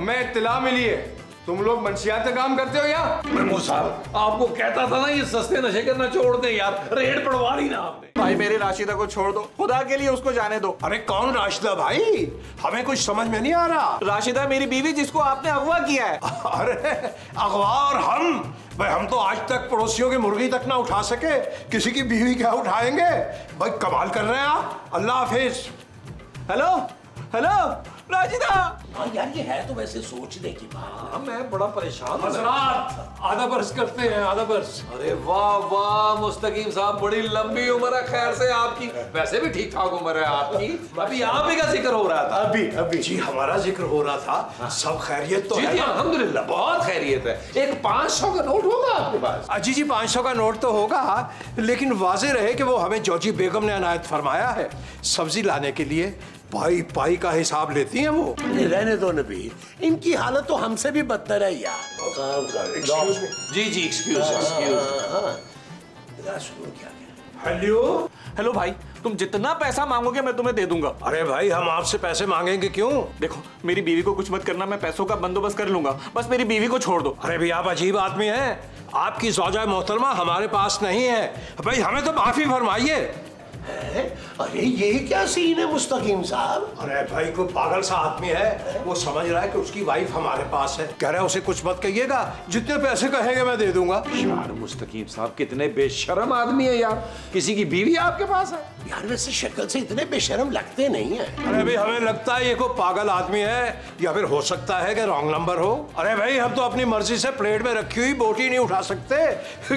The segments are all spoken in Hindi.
हमें इत्तला मिली है तुम लोग मंशियात का काम करते हो यहाँ। महमूद साहब आपको कहता था ना ये सस्ते नशे करना छोड़ दे यार, रेड पड़वा ली ना आपने। भाई मेरी राशिदा को छोड़ दो, खुदा के लिए उसको जाने दो। अरे कौन राशिदा भाई, हमें कुछ समझ में नहीं आ रहा। राशिदा मेरी बीवी जिसको आपने अगवा किया है। अरे अगवा और हम, भाई हम तो आज तक पड़ोसियों की मुर्गी तक ना उठा सके, किसी की बीवी क्या उठाएंगे। भाई कमाल कर रहे हैं आप। अल्लाह हाफिज। Hello hello Rashida. हाँ यार ये है तो वैसे सोचने की बात। हाँ मैं बड़ा परेशान हूँ। हजरात आधा बरस करते हैं, आधा बरस। अरे वाह वाह मुस्तकीम साहब, बड़ी लंबी उम्र है खैर से आपकी। वैसे भी ठीक ठाक उम्र है आपकी। अभी आप ही का जिक्र हो रहा था। अभी जी हमारा जिक्र हो रहा था। सब खैरियत तो है? अल्हम्दुलिल्लाह बहुत खैरियत है। एक 500 का नोट होगा आपके पास? जी 500 का नोट तो होगा, लेकिन वाज़ेह रहे कि वो हमें जॉजी बेगम ने अनायत फरमाया है। सब्जी लाने के लिए पाई पाई का हिसाब लेती हैं वो। रहने दो नबी, इनकी हालत तो हमसे भी बदतर है यार। जी जी एक्सक्यूज। हेलो हेलो भाई, तुम जितना पैसा मांगोगे मैं तुम्हें दे दूंगा। अरे भाई हम आपसे पैसे मांगेंगे क्यों? देखो मेरी बीवी को कुछ मत करना, मैं पैसों का बंदोबस्त कर लूंगा, बस मेरी बीवी को छोड़ दो। अरे भाई आप अजीब आदमी हैं। आपकी ज़ौजा मोहतरमा हमारे पास नहीं है। भाई हमें तो माफी फरमाइए। अरे ये क्या सीन है मुस्तकीम साहब? अरे भाई कोई पागल सा आदमी है, वो समझ रहा है कि उसकी वाइफ हमारे पास है, कह रहा है उसे कुछ मत कहिएगा, जितने पैसे कहेंगे मैं दे दूंगा। यार मुस्तकीम साहब कितने बेशर्म आदमी है यार, किसी की बीवी आपके पास है? यार वैसे शक्ल से इतने बेशर्म लगते नहीं है। अरे भाई हमें लगता है ये कोई पागल आदमी है, या फिर हो सकता है कि रॉन्ग नंबर हो। अरे भाई हम तो अपनी मर्जी से प्लेट में रखी हुई बोटी नहीं उठा सकते,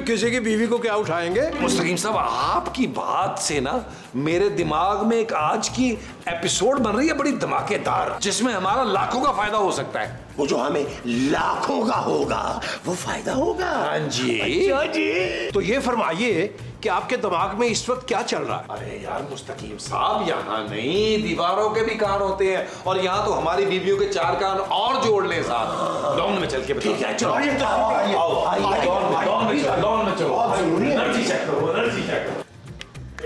किसी की बीवी को क्या उठाएंगे। मुस्तकीम साहब आपकी बात से ना मेरे दिमाग में एक आज की एपिसोड बन रही है बड़ी धमाकेदार, जिसमें हमारा लाखों का फायदा हो सकता है। वो जो हमें लाखों का होगा वो फायदा होगा। हाँ जी। अच्छा जी। तो ये फरमाइए कि आपके दिमाग में इस वक्त क्या चल रहा है? अरे यार मुस्तकीम साहब यहाँ नहीं, दीवारों के भी कान होते हैं, और यहाँ तो हमारी बीवियों के 4 कान और जोड़ लें साथ। लॉन में चल के ठीक है चलो। लॉन में चलो। एनर्जी चेक करो, एनर्जी चेक करो।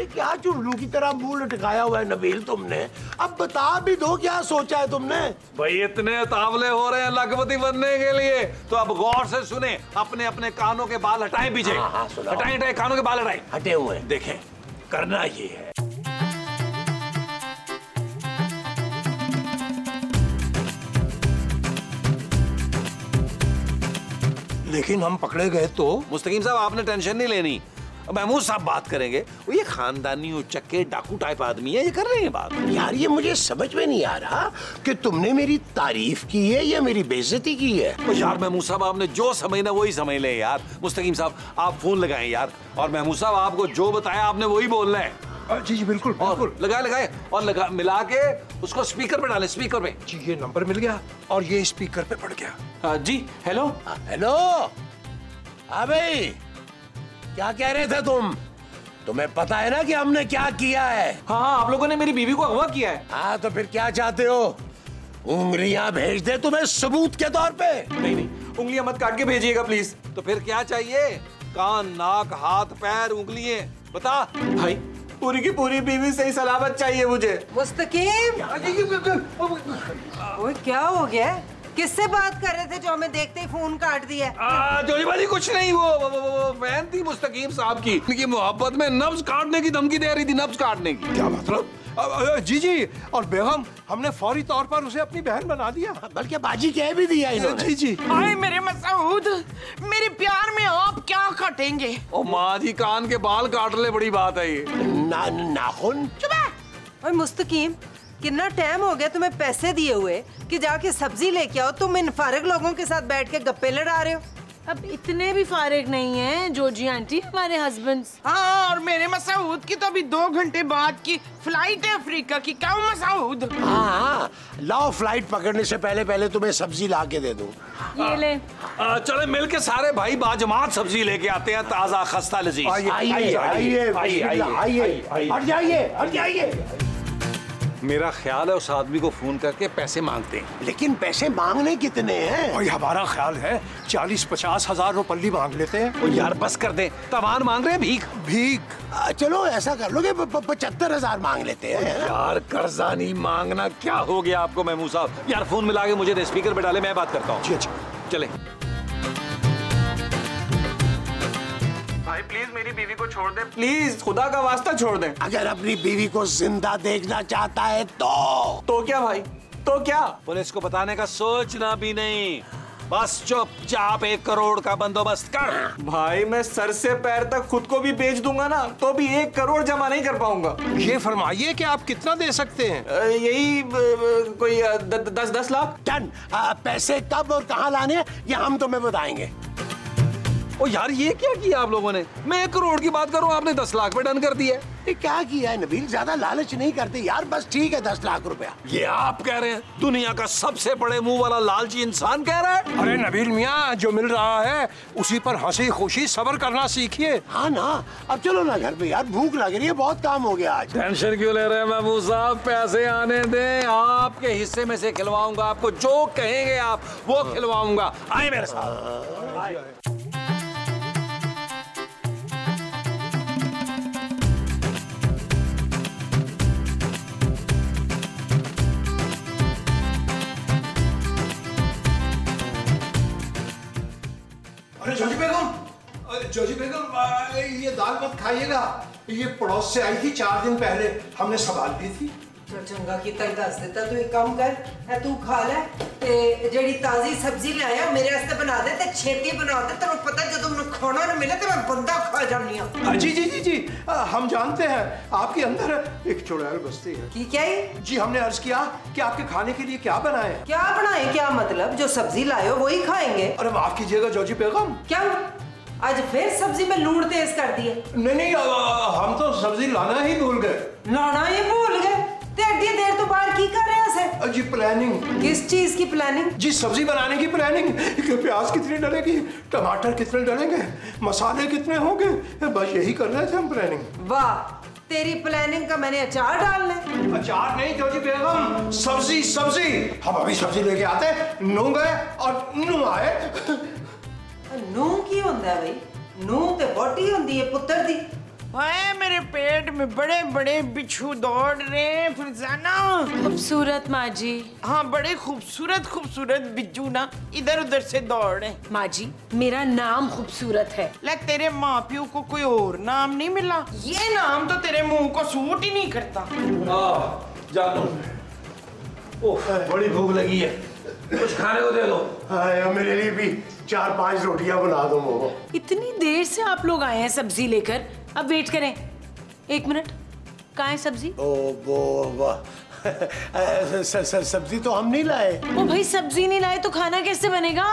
क्या चुल्लू की तरह मुंह लटकाया हुआ है नबील तुमने? अब बता भी दो क्या सोचा है तुमने? भाई इतने तावले हो रहे हैं लखपति बनने के लिए, तो अब गौर से सुने, अपने अपने कानों के बाल हटाएं पीछे। हटाएं हटाएं कानों के बाल हटाएं। हटे हुए हैं। देखें करना ये है। लेकिन हम पकड़े गए तो? मुस्तकीम साहब आपने टेंशन नहीं लेनी, महमूद साहब बात करेंगे। वो ये खानदानी उचक्के डाकू टाइप आदमी है, ये कर रहे हैं बात। यार ये मुझे समझ में नहीं आ रहा कि तुमने मेरी तारीफ की है या मेरी बेइज्जती की है। तो यार महमूद साहब आपने जो समझना वही समझ ले यार। मुस्तकीम साहब आप फोन लगाएं यार, और महमूद साहब आपको जो बताया आपने वही बोलना है। जी जी बिल्कुल बिल्कुल। लगाए और मिला के उसको स्पीकर पे डालें, स्पीकर पे। जी ये नंबर मिल गया और ये स्पीकर पे पड़ गया। जी हेलो हेलो। हाँ भाई क्या कह रहे थे तुम? तुम्हें पता है ना कि हमने क्या किया है? हाँ आप लोगों ने मेरी बीवी को अगवा किया है। हाँ तो फिर क्या चाहते हो? उंगलियां भेज दे तुम्हें सबूत के तौर पे? नहीं नहीं उंगलियां मत काट के भेजिएगा प्लीज। तो फिर क्या चाहिए? कान नाक हाथ पैर उंगलियां बता। भाई पूरी की पूरी बीवी सही सलामत चाहिए मुझे। मुस्तकीम ओए क्या हो गया? किससे बात कर रहे थे जो हमें देखते ही फोन काट दिया? जोजी बाजी कुछ नहीं, वो फैन थी मुस्तकीम साहब की मोहब्बत में नब्ज काटने की धमकी दे रही थी, नब्ज काटने की। क्या मतलब? जी जी, और बेगम हमने फौरी तौर पर उसे अपनी बहन बना दिया, बल्कि बाजी कह भी दिया इन्होंने। जी जी। आए मेरे मसूद, मेरे प्यार में आप क्या काटेंगे? ओ माँ जी कान के बाल काट ले, बड़ी बात है ये। नाखून। चुप है। ओए मुस्तकीम कितना टाइम हो गया तुम्हें पैसे दिए हुए कि जाके सब्जी लेके आओ, तुम इन फारिग लोगों के साथ बैठ के गप्पे लड़ा रहे हो। अब इतने भी फारिग नहीं हैं जोजी आंटी हमारे हस्बैंड्स। हाँ और मेरे मसूद की तो अभी 2 घंटे बाद की फ्लाइट है अफ्रीका की। क्या मसूद? हाँ लाओ, फ्लाइट पकड़ने से पहले पहले तुम्हें सब्जी ला के दे दूं। ये ले। चले मिलके सारे भाई बाजमात सब्जी लेके आते हैं, ताजा खस्ता लजीज। आइए आइए आइए आइए, हट जाइए हट जाइए। मेरा ख्याल है उस आदमी को फोन करके पैसे मांगते हैं। लेकिन पैसे मांगने कितने हैं? भाई हमारा ख्याल है 40-50 हजार रुपये मांग लेते हैं। ओ यार बस कर दे, तवान मांग रहे हैं भीख। भीख? चलो ऐसा कर लो कि 75,000 मांग लेते हैं। यार कर्जा नहीं मांगना, क्या हो गया आपको महमूद साहब? यार फोन मिला के मुझे स्पीकर पे डाले, मैं बात करता हूँ। जी अच्छा चले। भाई प्लीज मेरी बीवी को छोड़ दे, प्लीज खुदा का वास्ता छोड़ दे। अगर अपनी बीवी को जिंदा देखना चाहता है तो क्या भाई, तो क्या? पुलिस को बताने का सोचना भी नहीं, बस चुपचाप 1 करोड़ का बंदोबस्त कर। भाई मैं सर से पैर तक खुद को भी बेच दूंगा ना तो भी 1 करोड़ जमा नहीं कर पाऊंगा। ये फरमाइए कि आप कितना दे सकते हैं? यही कोई 10 लाख। डन। पैसे कब और कहाँ लाने हैं ये हम तुम्हें बताएंगे। ओ यार ये क्या किया आप लोगों ने? मैं 1 करोड़ की बात करूं, आपने 10 लाख पे डन कर दिया। ये क्या किया है नबील? ज्यादा लालच नहीं करते यार, बस ठीक है 10 लाख रुपया। ये आप कह रहे हैं? दुनिया का सबसे बड़े मुंह वाला लालची इंसान कह रहा है? अरे नबील मियाँ, जो मिल रहा है उसी पर हंसी खुशी सब्र करना सीखिए। हाँ ना, अब चलो ना घर पे यार, भूख लग रही है, बहुत काम हो गया आज। टेंशन क्यों ले रहे हैं महमूद साहब? पैसे आने दें, आपके हिस्से में से खिलवाऊंगा आपको, जो कहेंगे आप वो खिलवाऊंगा। आए मेरे साथ। अरे जोजी बेगम, ये दाल मत खाइएगा, ये पड़ोस से आई थी 4 दिन पहले, हमने संभाल ली थी। चल चंगा कीता ही दस देता। तू एक काम कर, है तू खा ले ते जेड़ी ताजी सब्जी ले आया मेरे वास्ते बना दे ते छेती बना दे। तेरे पता है जब मैं खाना ना मिले तो मैं बंदा खा जानी हां। जी जी जी जी, हम जानते हैं आपके अंदर एक चुड़ैल बसती है। की क्या है जी? हमने अर्ज किया कि आपके खाने के लिए क्या बनाए? क्या बनाए? क्या मतलब? जो सब्जी लाए हो वही खाएंगे। अरे माफ कीजिएगा जोजी बेगम। क्या आज फिर सब्जी में लूण तेज कर दिए? नहीं, हम तो सब्जी लाना ही भूल गए। लाना ही भूल गए? एड्डी देर तो बाहर की कर रहे हैं? जी प्लानिंग। किस चीज की प्लानिंग? जी सब्जी बनाने की प्लानिंग, कि प्याज कितने डलेगी, टमाटर कितने डलेंगे, मसाले कितने होंगे, बस यही कर रहे थे हम प्लानिंग। वाह, तेरी प्लानिंग का मैंने अचार डालना है। अचार नहीं जोजी बेगम, सब्जी सब्जी। हम अभी सब्जी लेके आते, नू गए और नू आए। नू की होंदा है भाई? नू ते बोटी होंदी है पुत्र दी। हाय मेरे पेट में बड़े बड़े बिच्छू दौड़ रहे हैं फरजाना। खूबसूरत माँ जी। हाँ, बड़े खूबसूरत खूबसूरत बिच्छू ना इधर उधर से दौड़ रहे। माँ जी मेरा नाम खूबसूरत है। लाइक तेरे माँ प्यो को कोई और नाम नहीं मिला? ये नाम तो तेरे मुंह को सूट ही नहीं करता। जानू, ओह बड़ी भूख लगी है, कुछ खाने को दे दो। मेरे लिए भी 4-5 रोटियां बना दो मोमो। इतनी देर से आप लोग आए हैं सब्जी लेकर, अब वेट करें 1 मिनट। कहाँ है सब्जी? सब्जी तो हम नहीं लाए। ओ भाई, सब्जी नहीं लाए तो खाना कैसे बनेगा?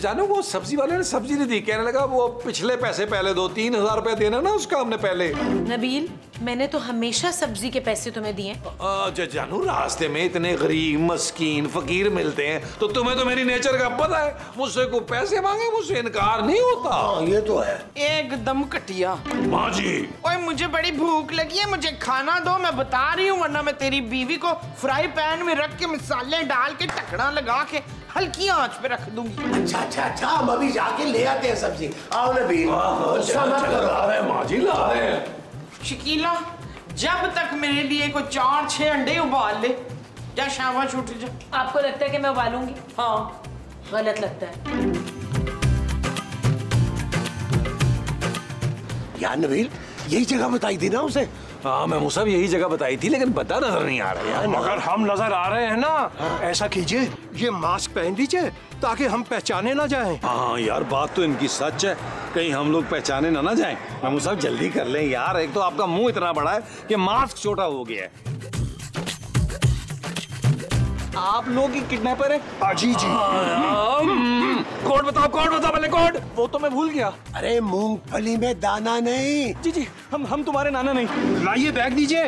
जानू वो सब्जी वाले ने सब्जी नहीं दी, कहने लगा वो पिछले पैसे पहले दो, 3,000 रुपया देना ना उसका हमने पहले। नबील, मैंने तो हमेशा सब्जी के पैसे तुम्हें दिए। जानू रास्ते में इतने गरीब मस्कीन फकीर मिलते हैं तो तुम्हें तो मेरी नेचर का पता है, मुझसे को पैसे मांगे मुझसे इनकार नहीं होता। ये तो है एकदम कटिया। माँ जी, ओए मुझे बड़ी भूख लगी है, मुझे खाना दो, मैं बता रही हूँ, वरना मैं तेरी बीवी को फ्राई पैन में रख के मसाले डाल के टकड़ा लगा के हल्की आंच पे रख दूंगी। अच्छा, हम अभी जाके ले आते हैं सब्जी। आओ नबील। माँ जी ला रहे हैं। शकीला, जब तक मेरे लिए कोई 4-6 अंडे उबाल ले, क्या शाबाश उठ जा। आपको लगता है कि मैं उबालूंगी? हाँ, गलत लगता है। यार नबील, यही जगह बताई थी ना उसे। हाँ मैं मुसाब यही जगह बताई थी, लेकिन पता नजर नहीं आ रहा यार। मगर हम नजर आ रहे हैं ना। ऐसा कीजिए, ये मास्क पहन लीजिए ताकि हम पहचाने ना जाएं। हाँ यार, बात तो इनकी सच है, कहीं हम लोग पहचाने ना जाएं। महमूद साहब जल्दी कर लें यार, एक तो आपका मुंह इतना बड़ा है कि मास्क छोटा हो गया है। आप लोग ही किडनैपर है? जी जी। कोड बताओ पहले कोड। वो तो मैं भूल गया। अरे मूंगफली में दाना नहीं। जी हम तुम्हारे नाना नहीं। लाइए बैग दीजिए।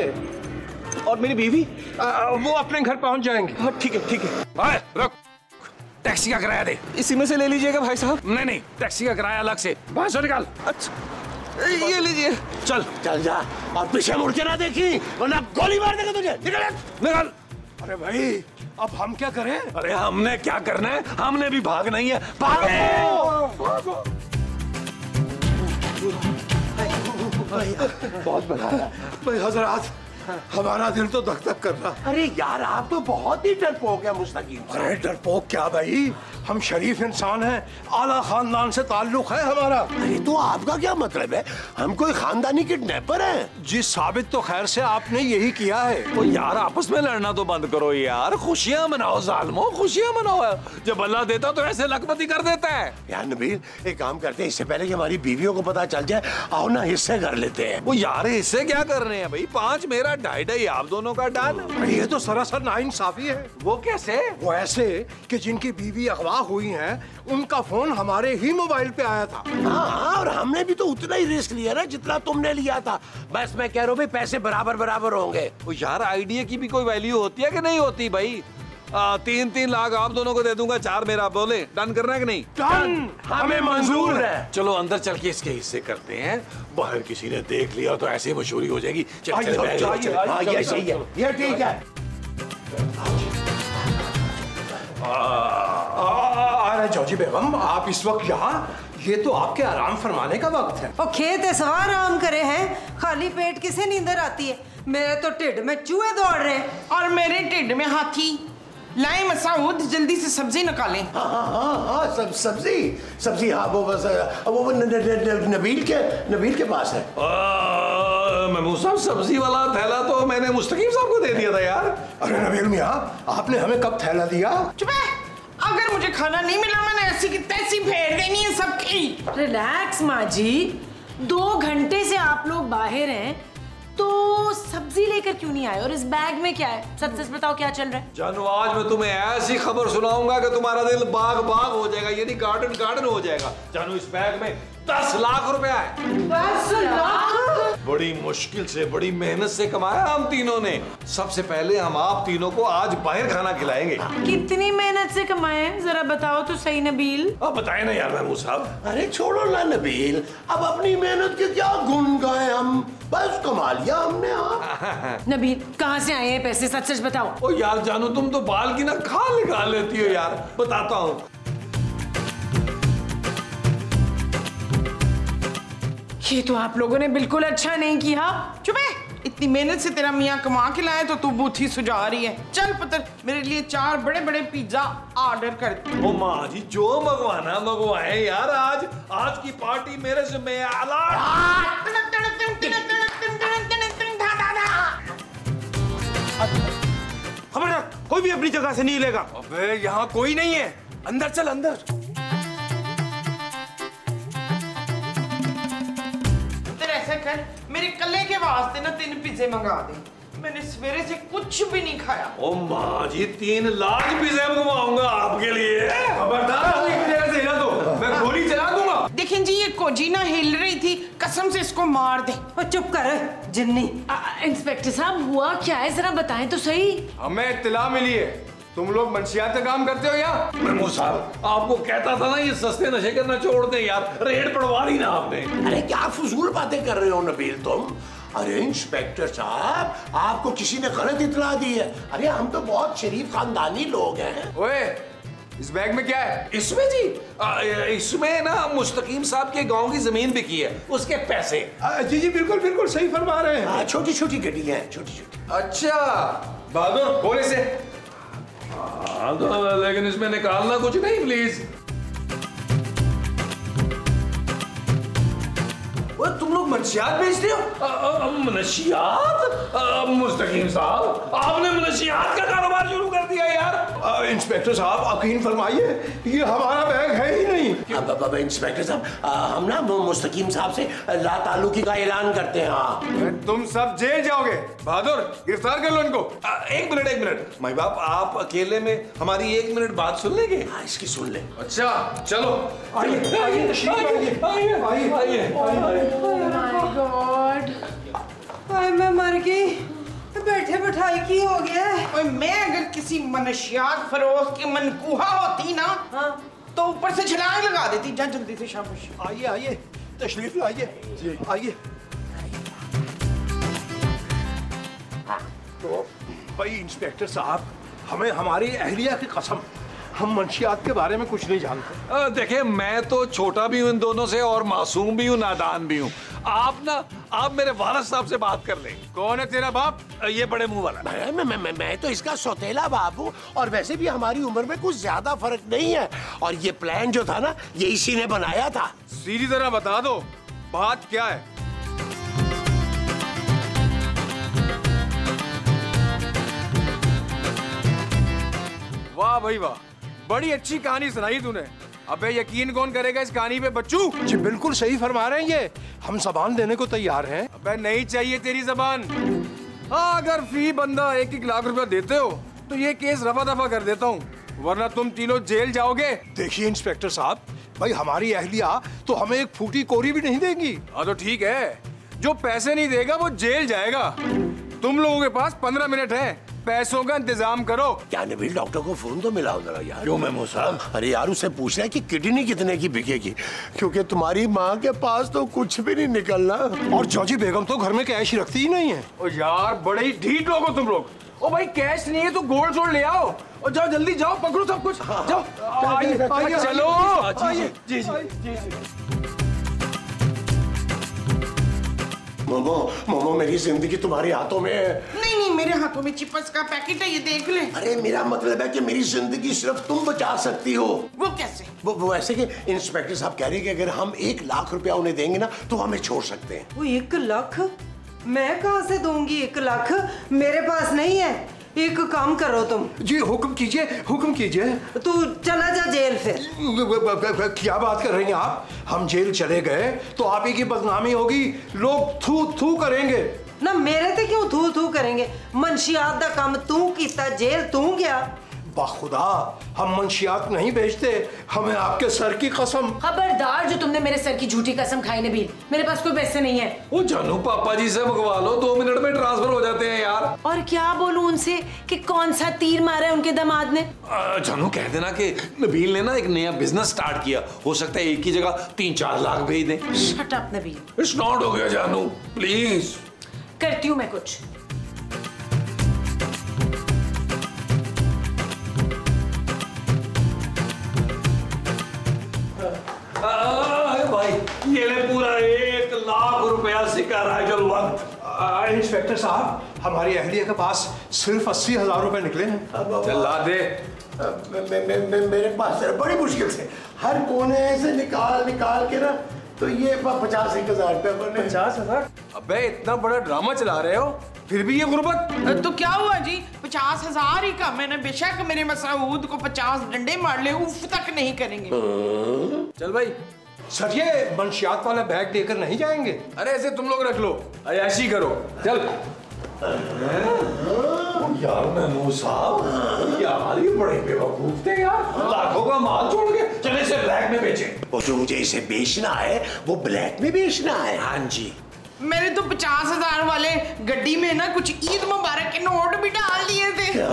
और मेरी बीवी? वो अपने घर पहुंच जाएंगे। हाँ ठीक है। रुक, टैक्सी का किराया दे। इसी में से ले लीजिएगा भाई साहब। नहीं, टैक्सी का किराया अलग से। बाहर से निकाल। अच्छा ये लीजिए। चल चल जा, और पीछे मुड़ के ना देखी वरना गोली मार देगा तुझे। निकल निकल। अरे भाई अब हम क्या करें? अरे हमने क्या करना है, हमने भी भागना ही है। भागो। बहुत बड़ा है भाई हजरात, हमारा दिल तो धक धक कर रहा। अरे यार आप तो बहुत ही डरपोक है मुस्तकीम। अरे डरपोक क्या भाई, हम शरीफ इंसान हैं, आला खानदान से ताल्लुक है हमारा। अरे तो आपका क्या मतलब है, हम कोई खानदानी किडनैपर हैं? जी साबित तो खैर से आपने यही किया है। ओ यार आपस में लड़ना तो बंद करो यार, खुशियां मनाओ जालिमो, खुशियां मनाओ। जब अल्लाह देता तो ऐसे लखपति कर देता है। यार नबील एक काम करते हैं, इससे पहले कि हमारी बीवियों को पता चल जाए, आओ ना हिस्से कर लेते हैं। वो यार हिस्से क्या कर रहे हैं भाई, 5 मेरा 2.5 आप दोनों का डन। ये तो सरासर नाइंसाफी है। वो कैसे? वो ऐसे कि जिनकी बीवी अगवा हुई है उनका फोन हमारे ही मोबाइल पे आया था। हाँ, और हमने भी तो उतना ही रिस्क लिया ना जितना तुमने लिया था। बस मैं कह रहा हूँ भाई पैसे बराबर बराबर होंगे। वो यार आइडिया की भी कोई वैल्यू होती है कि नहीं होती भाई? 3-3 लाख आप दोनों को दे दूंगा, 4 मेरा। बोले डन करना है कि नहीं? डन, हमें मंजूर है। चलो अंदर चल के इसके हिस्से करते हैं। बाहर किसी ने देख लिया तो ऐसी मशहूरी हो जाएगी। चल आइए, चल, आइए, चल, आइए, चल। आइए, हाँ चलो, ये सही है, ये ठीक है। अरे जॉजी बेगम आप इस वक्त यहाँ, ये तो आपके आराम फरमाने का वक्त है। और खेत है सवार आराम करे हैं, खाली पेट किसे नींदर आती है? मेरे तो ढिड में चूहे दौड़ रहे हैं। और मेरे ढिड में हाथी। लाए मसाउद जल्दी से सब्जी निकालें। हाँ हाँ हाँ हाँ सब्जी हाँ वो बस वो नबील के पास है। महमूद साहब सब्जी वाला थैला तो मैंने मुस्तकीम साहब को दे दिया था यार। अरे नबील मियाँ आपने हमें कब थैला दिया? चुप है, अगर मुझे खाना नहीं मिला मैंने ऐसी की तैसी फेर देनी है सबकी। रिलैक्स माँ जी, 2 घंटे से आप लोग बाहर हैं तो सब्जी लेकर क्यों नहीं आए? और इस बैग में क्या है? सच सच बताओ क्या चल रहा है? जानू आज मैं तुम्हें ऐसी खबर सुनाऊंगा कि तुम्हारा दिल बाग बाग हो जाएगा, यानी गार्डन गार्डन हो जाएगा। जानू इस बैग में 10 लाख रुपया है। 10 लाख? बड़ी मुश्किल से बड़ी मेहनत से कमाया हम तीनों ने। सबसे पहले हम आप तीनों को आज बाहर खाना खिलाएंगे। कितनी मेहनत से कमाए हैं जरा बताओ तो सही नबील। अब बताए ना यार महमूद साहब। अरे छोड़ो ना नबील, अब अपनी मेहनत के क्या गुण गाए हम, बस कमा लिया हमने। हाँ नबील कहाँ से आए हैं पैसे, सच सच बताओ। ओ यार जानू तुम तो बाल की ना खाल निकाल लेती हो यार, बताता हूँ। ये तो आप लोगों ने बिल्कुल अच्छा नहीं किया। चुप है, इतनी मेहनत से तेरा मियाँ कमा के लाए तो तू बूथी सुझा रही है। चल पुत्र मेरे लिए 4 बड़े बड़े पिज्जा ऑर्डर कर दे। ओ माँ जी जो मंगवाना मंगवाए यार, आज की पार्टी मेरे से मैं आला। खबरदार कोई भी अपनी जगह से नहीं हिलेगा। अबे यहाँ कोई नहीं है, अंदर चल अंदर। ऐसा कर मेरे कल्ले के वास्ते ना 3 पिज्जे मंगा दे, मैंने सवेरे से कुछ भी नहीं खाया। ओ माँ जी 3 लाख पिज्जे मंगवाऊंगा आपके लिए। खबरदार एक जगह से हिला दो, मैं गोली चला दूंगा। देखें जी ये कोजी ना हिल रही थी, कसम से इसको मार दे। और चुप कर जिन्नी। इंस्पेक्टर साहब हुआ क्या है जरा बताएं तो सही। हमें इत्तला मिली है तुम लोग मंशियात का काम करते हो यहाँ। महमूद साहब आपको कहता था ना ये सस्ते नशे करना छोड़ दें यार, रेड पड़वा दी ना आपने। अरे क्या फजूल बातें कर रहे हो नबील तुम। अरे इंस्पेक्टर साहब आपको किसी ने गलत इतला दी है। अरे हम तो बहुत शरीफ खानदानी लोग हैं। ओए इस बैग में क्या है? इसमें जी इसमें ना मुस्तकीम साहब के गांव की जमीन बिकी है, उसके पैसे। जी जी बिल्कुल बिल्कुल सही फरमा रहे हैं। छोटी छोटी गड्डियां हैं, छोटी छोटी। अच्छा बहादुर बोल इसे। हाँ तो लेकिन इसमें निकालना कुछ नहीं प्लीज। तुम लोग मंशियात बेचते हो? मनशियात? मुस्तकीम साहब आपने मनशियात का कारोबार शुरू कर दिया यार। इंस्पेक्टर साहब यकीन फरमाइए ये हमारा बैग है ही नहीं। अब इंस्पेक्टर साहब हम ना मुस्तकीम साहब से लाताल्लुकी का ऐलान करते हैं। हाँ तुम सब जेल जाओगे। बहादुर गिरफ्तार कर लो इनको। 1 मिनट माई बाप आप अकेले में हमारी 1 मिनट बात सुन लेंगे? हाँ इसकी सुन ले। अच्छा चलो आइए आइए तशरीफ लाइए। आइए आइए। माय गॉड, हाय मैं मर गई, बैठे बैठाई की हो गया। ओए मैं अगर किसी मनशियात फरोख की मनकूहा होती ना तो ऊपर से छलांग लगा देती। जा जल्दी से शाबाश। आइए आइए तशरीफ लाइए, आइए। तो भाई इंस्पेक्टर साहब, हमें हमारी अहलिया की कसम, हम मंशियात के बारे में कुछ नहीं जानते। देखिए, मैं तो छोटा भी हूँ इन दोनों से और मासूम भी हूँ, नादान भी हूँ। आप मेरे वारिस साहब से बात कर लें। कौन है तेरा बाप? ये बड़े मुंह वाला। मैं तो इसका सौतेला बाप हूँ, और वैसे भी हमारी उम्र में कुछ ज्यादा फर्क नहीं है। और ये प्लान जो था ना, ये इसी ने बनाया था। सीधी तरह बता दो, बात क्या है? वाह भाई वाह, बड़ी अच्छी कहानी सुनाई तूने। अबे यकीन कौन करेगा इस कहानी पे बच्चू? जी बिल्कुल सही फरमा रहे हैं ये, हम जबान देने को तैयार हैं। अबे नहीं चाहिए तेरी जबान। हाँ, अगर फी बंदा 1-1 लाख रुपया देते हो तो ये केस रफा दफा कर देता हूँ, वरना तुम तीनों जेल जाओगे। देखिए इंस्पेक्टर साहब, भाई हमारी अहलिया तो हमें एक फूटी कोरी भी नहीं देगी। हाँ तो ठीक है, जो पैसे नहीं देगा वो जेल जाएगा। तुम लोगों के पास 15 मिनट है, पैसों का इंतजाम करो। क्या नबील, डॉक्टर को फोन तो मिलाओ जरा यार। क्यों मेमो साहब? अरे यार, उससे पूछ रहा है कि किडनी कितने की बिकेगी, क्योंकि तुम्हारी माँ के पास तो कुछ भी नहीं निकलना। और जॉजी बेगम तो घर में कैश रखती ही नहीं है। ओ यार, बड़े ही ढीठ लोग हो तुम लोग। ओ भाई, कैश नहीं है तो गोल्ड सोल्ड ले आओ और जाओ, जल्दी जाओ, पकड़ो सब कुछ। जाओ, आइए, चलो। जी। मोमो, मेरी जिंदगी तुम्हारे हाथों में है। नहीं, मेरे हाथों में चिप्स का पैकेट है, ये देख ले। अरे मेरा मतलब है कि मेरी जिंदगी सिर्फ तुम बचा सकती हो। वो कैसे? वो ऐसे कि इंस्पेक्टर साहब कह रहे हैं कि अगर हम 1 लाख रुपया उन्हें देंगे ना तो हमें छोड़ सकते हैं। वो 1 लाख? मैं कहाँ से दूंगी 1 लाख? मेरे पास नहीं है। एक काम करो तुम। जी हुक्म कीजिए। तू चला जा जेल फिर। क्या बात कर रही हैं आप? हम जेल चले गए तो आप ही की बदनामी होगी, लोग थू थू करेंगे ना। मेरे ते क्यों थू थू करेंगे? मंशियात दा काम तू कीता, जेल तू गया। बाखुदा, हम मंशियात नहीं बेचते, हमें आपके सर की कसम। खबरदार जो तुमने मेरे सर की झूठी कसम खाई नबील, मेरे पास कोई पैसे नहीं है। वो जानू पापा जी से मंगवा लो, 2 मिनट में ट्रांसफर हो जाते हैं यार। और क्या बोलूं उनसे कि कौन सा तीर मारा है उनके दामाद ने? जानू कह देना कि नबील ने ना एक नया बिजनेस स्टार्ट किया, हो सकता है एक ही जगह 3-4 लाख भेज दें। Shut up Nabeel. It's not हो गया जानू, प्लीज। करती हूँ मैं कुछ। भाई ये ले पूरा 1 लाख रुपया सिक्का राइजल वक्त। इंस्पेक्टर साहब, हमारी अहलिया के पास सिर्फ 80,000 रुपए निकले हैं। चला दे। मेरे पास बड़ी मुश्किल से हर कोने से निकाल के ना, तो ये 50-1,000 रुपया बने। 50,000? अबे इतना बड़ा ड्रामा चला रहे हो, फिर भी ये गुर्बत। तो क्या हुआ जी, 50,000 ही का। मैंने बेशक मेरे मसऊद को 50 डंडे मार ले, उफ तक नहीं करेंगे। चल भाई। सर, ये मंशियात वाला बैग देकर नहीं जाएंगे? अरे ऐसे तुम लोग रख लो, अयाशी करो। चल। यार मेमो साहब, यार ये बड़े बेवकूफ थे यार, लाखों का माल छोड़ के चले इसे ब्लैक में बेचे। वो जो मुझे इसे बेचना है वो ब्लैक में बेचना है। हाँ जी। मेरे तो 50,000 वाले गड्डी में ना कुछ ईद मुबारक के नोट भी डाल दिए थे। क्या?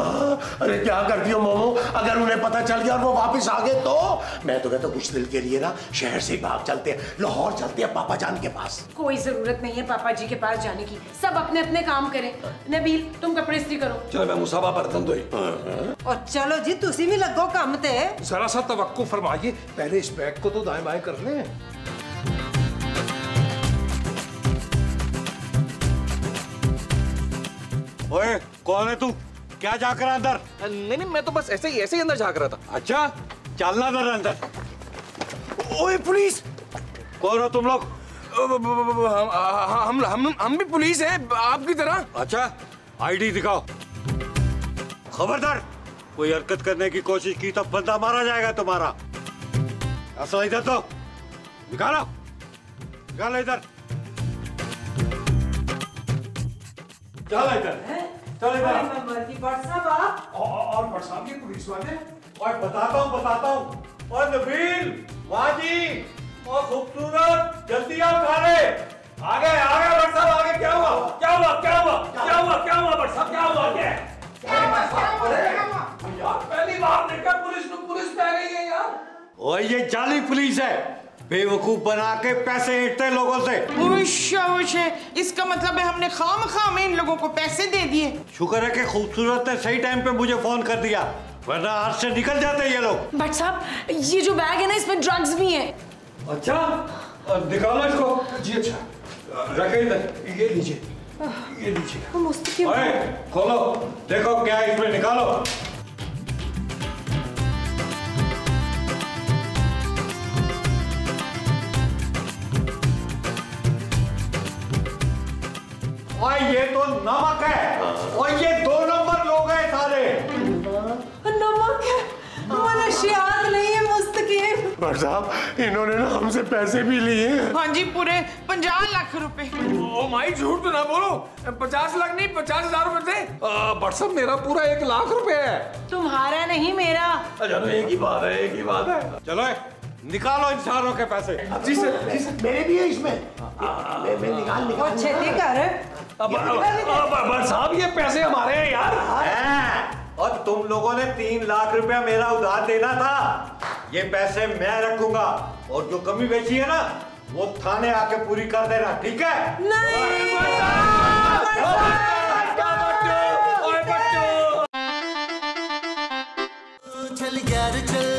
अरे क्या करती हो मोमो, अगर उन्हें पता चल गया और वो वापस आ गए तो? मैं तो कहता हूँ कुछ दिल के लिए ना शहर से भाग चलते हैं, लाहौर चलते हैं पापा जान के पास। कोई जरूरत नहीं है पापा जी के पास जाने की, सब अपने अपने काम करें। नबील, तुम कपड़े इस्त्री करो। चलो मैं मुसाबा बर्तन धोई। और चलो जी, तुसी भी लगो काम ते। जरा सा तवक्को फरमाइए, पहले इस बैग को तो दाएं बाएं कर लें। ओए, कौन है तू? क्या झांक रहा अंदर? नहीं, मैं तो बस ऐसे ही अंदर झांक रहा था। अच्छा, चलना जरा अंदर। ओए पुलिस! कौन हो तुम लोग? हम भी पुलिस हैं आपकी तरह। अच्छा, आईडी दिखाओ। खबरदार, कोई हरकत करने की कोशिश की तो बंदा मारा जाएगा तुम्हारा। ऐसा इधर तो निकालो इधर। चल इधर। और भट्ट साहब की पुलिस वाले। और बताता हूँ। और नबील, वाजी, और खूबसूरत, जल्दी आओ थाने। आगे भट्ट साहब, आगे। क्या हुआ भट्ट साहब? क्या हुआ? यार पहली बार देखा पुलिस में पुलिस पे आ गई है यार। ओए, ये जाली पुलिस है। बेवकूफ बना के पैसे ऐंठते लोगों से। उश है, इसका मतलब है हमने खाम में इन लोगों को पैसे दे दिए। शुक्र है कि खूबसूरत ने सही टाइम पे मुझे फोन कर दिया, वरना हाथ से निकल जाते ये लोग। बट साहब, ये जो बैग है ना, इसमें ड्रग्स भी हैं। अच्छा, निकालो इसको। जी अच्छा, रखे इधर, ये लीजिए, ये लीजिए। मुस्तकीम, अरे खोलो, देखो क्या है इसमें, निकालो। और ये तो नमक है, और ये 2 नंबर लोग हैं सारे। नमक है, मनशियात नहीं है मुस्तकीम। पर साहब इन्होंने ना हमसे पैसे भी लिए। हाँ जी, पूरे 50 लाख रुपए। ओ माई झूठ तो ना बोलो, 50 लाख नहीं 50,000 रुपए थे। बट साहब मेरा पूरा 1 लाख रुपए है। तुम्हारा नहीं मेरा। चलो एक ही बात है, एक ही बात है। चलो निकालो इन सारों के पैसे। जी सर, जी सर। मेरे भी है इसमें। मैं निकाल और छेती कर। बट साहब ये पैसे हमारे हैं यार। और तुम लोगों ने 3 लाख रुपया मेरा उधार देना था, ये पैसे मैं रखूंगा, और जो कमी बेची है ना वो थाने आके पूरी कर देना, ठीक है? चल यार चल